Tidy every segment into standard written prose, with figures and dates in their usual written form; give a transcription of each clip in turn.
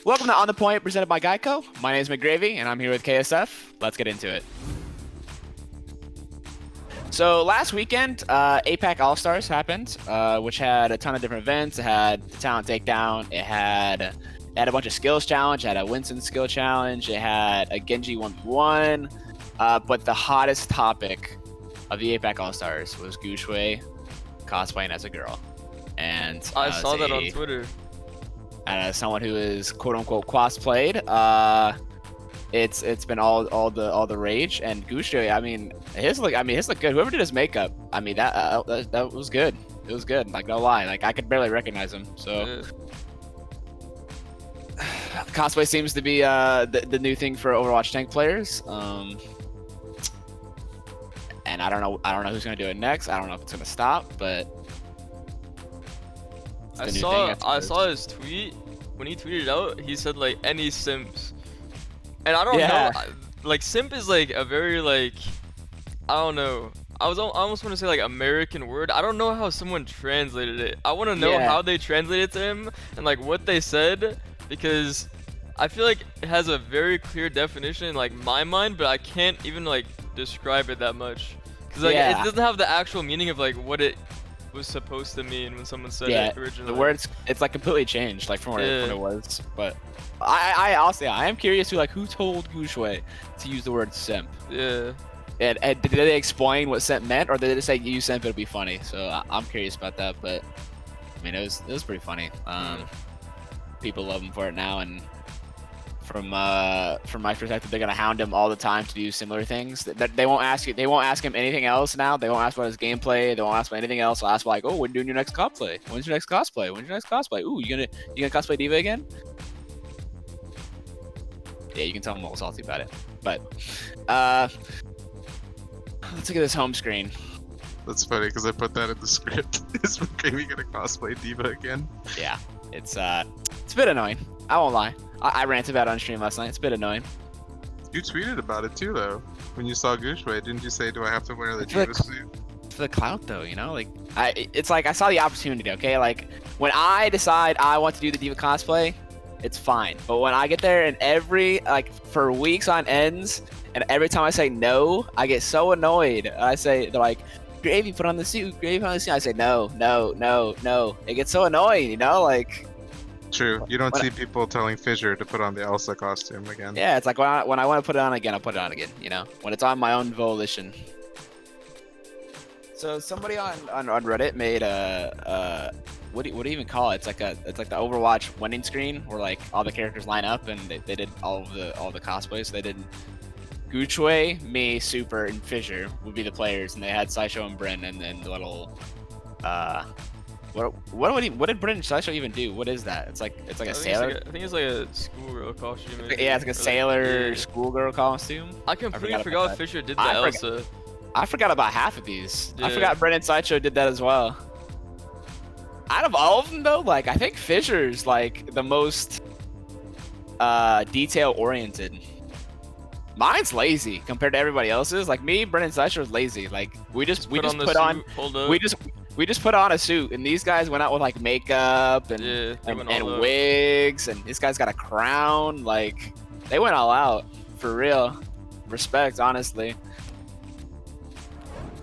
Welcome to On The Point, presented by Geico. My name is McGravy, and I'm here with KSF. Let's get into it. So last weekend, APAC All-Stars happened, which had a ton of different events. It had the talent takedown. It had a bunch of skills challenge. It had a Winston skill challenge. It had a Genji 1v1. But the hottest topic of the APAC All-Stars was Gushui cosplaying as a girl. And I saw that on Twitter. And as someone who is quote unquote cosplayed, it's been all the rage. And Gushui, I mean, his look good. Whoever did his makeup, I mean that was good. It was good. Like, no lie, like I could barely recognize him. So cosplay seems to be the new thing for Overwatch tank players. And I don't know who's gonna do it next. I don't know if it's gonna stop, but I saw his tweet. When he tweeted out, he said like any simps, and I don't know, like simp is like a very like, I don't know, I almost want to say like American word. I don't know how someone translated it. I want to know how they translated it to him and like what they said, because I feel like it has a very clear definition in like my mind, but I can't even like describe it that much, because like it doesn't have the actual meaning of like what it was supposed to mean when someone said it originally. The words, it's like completely changed, like from what it was. But I also I am curious who told Gushui to use the word simp. Yeah. And did they explain what simp meant, or did they just say use simp, it'll be funny? So I'm curious about that. But I mean, it was pretty funny. People love him for it now, and from my perspective, they're gonna hound him all the time to do similar things. They won't ask him anything else now. They won't ask about his gameplay. They won't ask about anything else. They'll ask like, oh, when are you doing your next cosplay? When's your next cosplay? When's your next cosplay? Ooh, you gonna cosplay D.Va again? Yeah, you can tell I'm a little salty about it. But let's look at this home screen. That's funny because I put that in the script. Is McGravy gonna cosplay D.Va again? Yeah, it's a bit annoying. I won't lie. I ranted about it on stream last night. It's a bit annoying. You tweeted about it too, though. When you saw Gushui, didn't you say, "Do I have to wear the D.Va suit?" For the clout, though, you know, like it's like I saw the opportunity. Okay, like when I decide I want to do the D.Va cosplay, it's fine. But when I get there and for weeks on ends, and every time I say no, I get so annoyed. They're like, "Gravy, put on the suit. Gravy, put on the suit." I say no. It gets so annoying, you know, like. True. You don't see people telling Fissure to put on the Elsa costume again. Yeah, it's like when I want to put it on again, I'll put it on again. You know, when it's on my own volition. So somebody on Reddit made what do you even call it? It's like the Overwatch winning screen where like all the characters line up and they did all the cosplays. So they did Gushui, me, Super, and Fissure would be the players, and they had Sideshow and Bryn, and then the little What did Bryn and Sideshow even do? What is that? It's like a sailor. I think it's like a schoolgirl costume. Yeah, it's like a sailor schoolgirl costume. I completely forgot Fissure did that. Elsa. I forgot about half of these. Yeah. I forgot Bryn and Sideshow did that as well. Out of all of them, though, like I think Fissure's like the most detail oriented. Mine's lazy compared to everybody else's. Like me, Bryn and Sideshow is lazy. Like we just put on a suit, and these guys went out with like makeup and wigs, and this guy's got a crown. Like they went all out for real. Respect, honestly.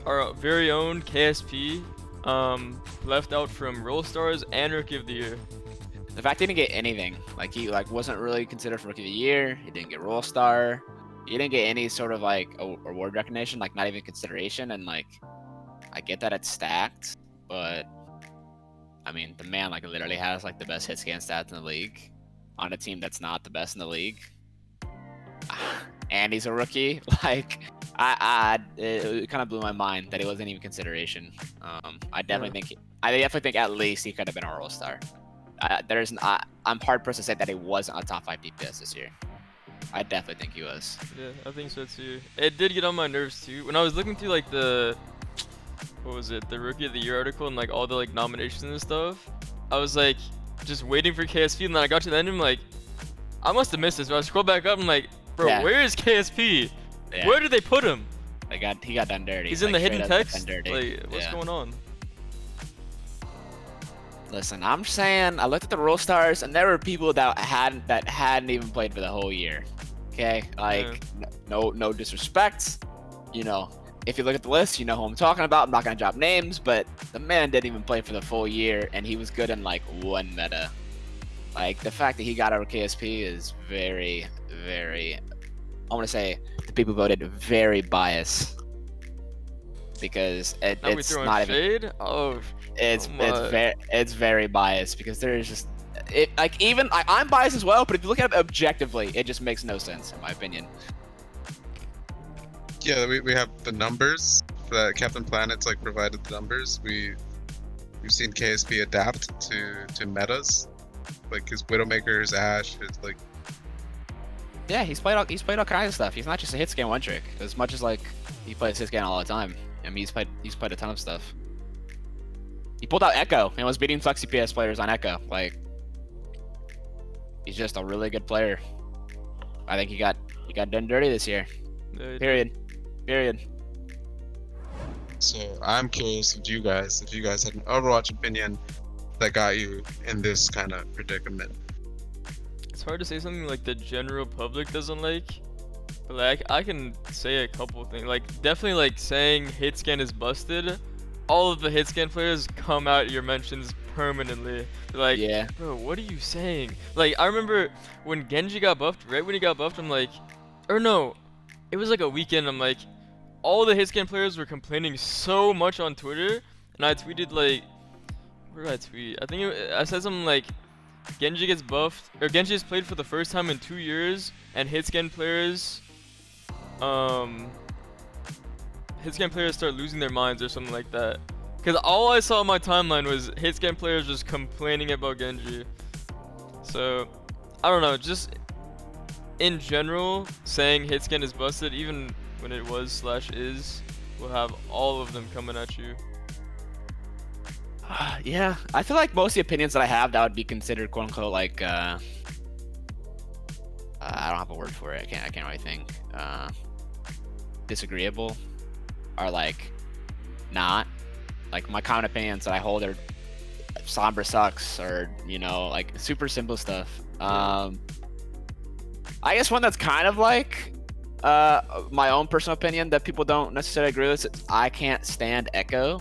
Our very own KSP left out from Roll Stars and Rookie of the Year. The fact he didn't get anything, like he wasn't really considered for Rookie of the Year. He didn't get Roll Star. He didn't get any sort of like award recognition, like not even consideration. And like I get that it's stacked, but I mean the man like literally has like the best hit scan stats in the league on a team that's not the best in the league, and he's a rookie. Like it kind of blew my mind that he wasn't even consideration. I definitely think at least he could have been a Roll Star. I'm hard pressed to say that he wasn't a top 5 DPS this year. I definitely think he was. Yeah, I think so too. It did get on my nerves too. When I was looking through like the Rookie of the Year article and like all the like nominations and stuff, I was like just waiting for KSP, and then I got to the end and I'm like, I must have missed this. But I scrolled back up and I'm like, bro, where is KSP? Yeah. Where did they put him? He got done dirty. He's in the hidden text. Like, what's going on? Listen, I'm saying I looked at the role stars, and there were people that hadn't even played for the whole year. Okay, like no disrespect. You know, if you look at the list, you know who I'm talking about. I'm not gonna drop names, but the man didn't even play for the full year, and he was good in like one meta. Like the fact that he got over KSP is very, very. I want to say the people voted very biased because it's not even. Shade? Oh. It's very biased because there's just I'm biased as well, but if you look at it objectively, it just makes no sense in my opinion. Yeah, we have the numbers that Captain Planet's like provided the numbers. We've seen KSP adapt to metas, like his Widowmaker, his Ashe, it's like. Yeah, he's played all kinds of stuff. He's not just a hit scan one trick. As much as like he plays hit scan all the time. I mean, he's played a ton of stuff. He pulled out Echo and was beating Flexi PS players on Echo. Like, he's just a really good player. I think he got done dirty this year. Period. So I'm curious if you guys had an Overwatch opinion that got you in this kind of predicament. It's hard to say something like the general public doesn't like, but like I can say a couple of things. Like definitely like saying hit scan is busted. All of the hit scan players come out your mentions permanently. They're like, yeah, bro, what are you saying? Like I remember when Genji got buffed, right when he got buffed, I'm like, or no, it was like a weekend. I'm like, all the hit scan players were complaining so much on Twitter, and I tweeted like, where did I tweet? I think I said something like, Genji gets buffed, or Genji has played for the first time in 2 years, and hit scan players start losing their minds or something like that. Because all I saw on my timeline was hit scan players just complaining about Genji. So, I don't know, just in general, saying hit scan is busted, even when it was/is, will have all of them coming at you. Yeah, I feel like most of the opinions that I have that would be considered quote unquote like I don't have a word for it. I can't really think. Disagreeable are like not like my common opinions that I hold are Sombra sucks or you know like super simple stuff. I guess one that's kind of like my own personal opinion that people don't necessarily agree with. I can't stand Echo.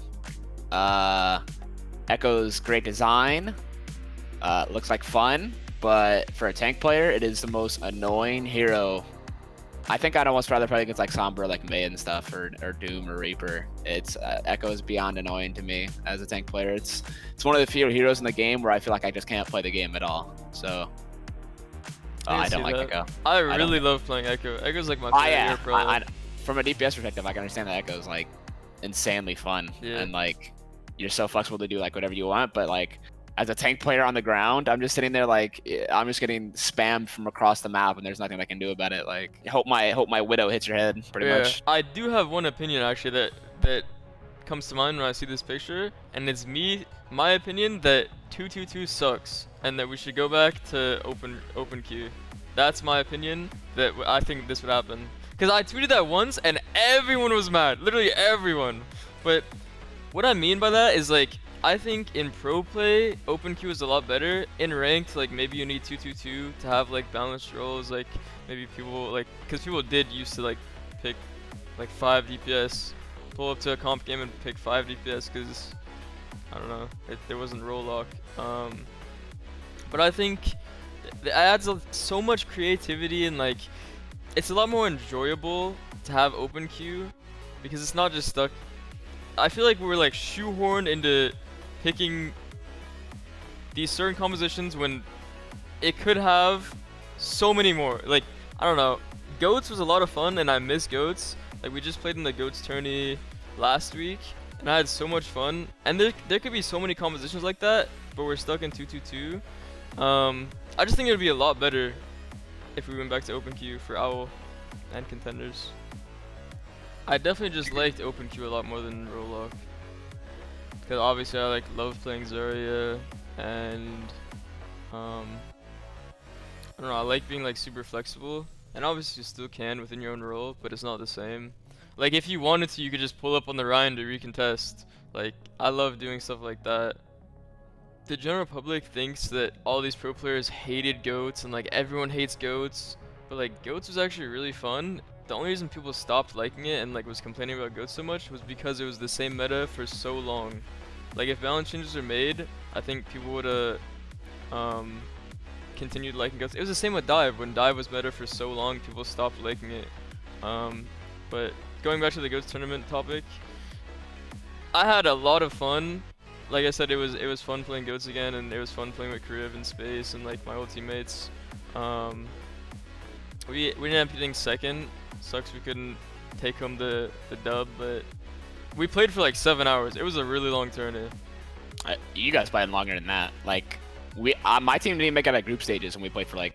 Echo's great design, looks like fun, but for a tank player, it is the most annoying hero. I think I'd almost rather play against like Sombra, like Mei and stuff, or Doom or Reaper. It's Echo is beyond annoying to me as a tank player. It's one of the few heroes in the game where I feel like I just can't play the game at all. So I don't like Echo. I really love playing Echo. Echo's like my favorite hero. From a DPS perspective, I can understand that Echo's like insanely fun and like. You're so flexible to do like whatever you want, but like as a tank player on the ground, I'm just sitting there like I'm just getting spammed from across the map, and there's nothing I can do about it. Like hope my Widow hits your head, pretty much. I do have one opinion actually that comes to mind when I see this picture, and it's my opinion that 222 sucks, and that we should go back to open queue. That's my opinion. That I think this would happen because I tweeted that once, and everyone was mad. Literally everyone, but. What I mean by that is like I think in pro play open queue is a lot better. In ranked like maybe you need 222 to have like balanced roles, like maybe people like because people did used to like pick like 5 DPS, pull up to a comp game and pick 5 DPS because I don't know there wasn't role lock. But I think it adds so much creativity and like it's a lot more enjoyable to have open queue because it's not just stuck. I feel like we were like shoehorned into picking these certain compositions when it could have so many more. Like, I don't know. Goats was a lot of fun and I miss Goats. Like we just played in the Goats tourney last week and I had so much fun. And there could be so many compositions like that, but we're stuck in 222. I just think it would be a lot better if we went back to open queue for Owl and contenders. I definitely just liked open queue a lot more than role lock. Because obviously I like love playing Zarya and I don't know, I like being like super flexible. And obviously you still can within your own role, but it's not the same. Like if you wanted to, you could just pull up on the Ryan to recontest. Like I love doing stuff like that. the general public thinks that all these pro players hated goats and like everyone hates goats, but like goats was actually really fun. The only reason people stopped liking it and like was complaining about goats so much was because it was the same meta for so long. Like if balance changes are made, I think people would have continued liking goats. It was the same with dive. When dive was meta for so long, people stopped liking it. But going back to the goats tournament topic, I had a lot of fun. Like I said, it was fun playing goats again, and it was fun playing with Kriv in space and like my old teammates. We ended up getting second. Sucks we couldn't take home the dub, but we played for like 7 hours. It was a really long tourney. You guys played longer than that. Like my team didn't even make it at group stages, and we played for like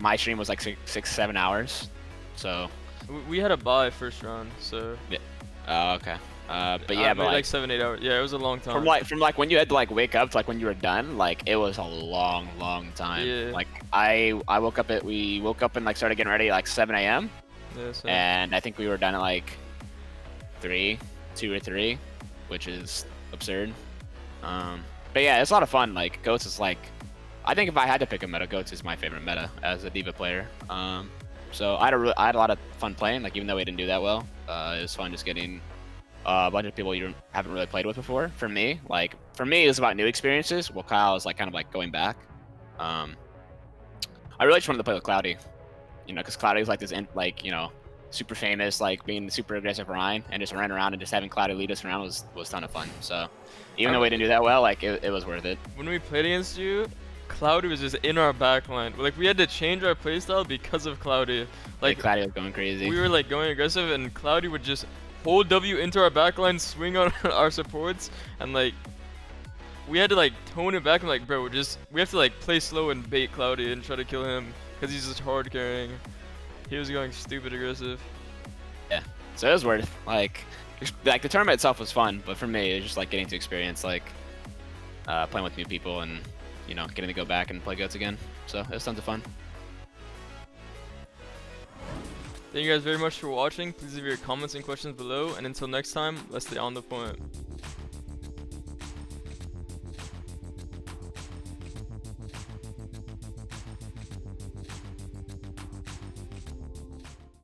my stream was like 6-7 hours. So we had a bye first round, so yeah. Oh, okay. But yeah, but like 7-8 hours. Yeah, it was a long time. From like when you had to like wake up to like when you were done, like it was a long time. Yeah. Like we woke up and like started getting ready at like 7 a.m. Yeah, so. And I think we were done at like 2 or 3, which is absurd. But yeah, it's a lot of fun. Like goats is like, I think if I had to pick a meta, goats is my favorite meta as a D.Va player. So I had a lot of fun playing. Like even though we didn't do that well, it was fun just getting a bunch of people you haven't really played with before. For me, it was about new experiences. Well, Kyle was like kind of like going back. I really just wanted to play with Cloudy, you know, because Cloudy's like this, like, you know, super famous, like being super aggressive Ryan, and just running around and just having Cloudy lead us around was a ton of fun. So even though we didn't do that well, like it was worth it. When we played against you, Cloudy was just in our backline. Like we had to change our playstyle because of Cloudy. Like Cloudy was going crazy. We were like going aggressive, and Cloudy would just hold W into our backline, swing on our supports, and like we had to like tone it back. And like, bro, we have to like play slow and bait Cloudy and try to kill him because he's just hard carrying. He was going stupid aggressive. Yeah, so it was worth like the tournament itself was fun, but for me it was just like getting to experience like playing with new people and, you know, getting to go back and play goats again. So it was tons of fun. Thank you guys very much for watching. Please leave your comments and questions below, and until next time, let's stay on the point.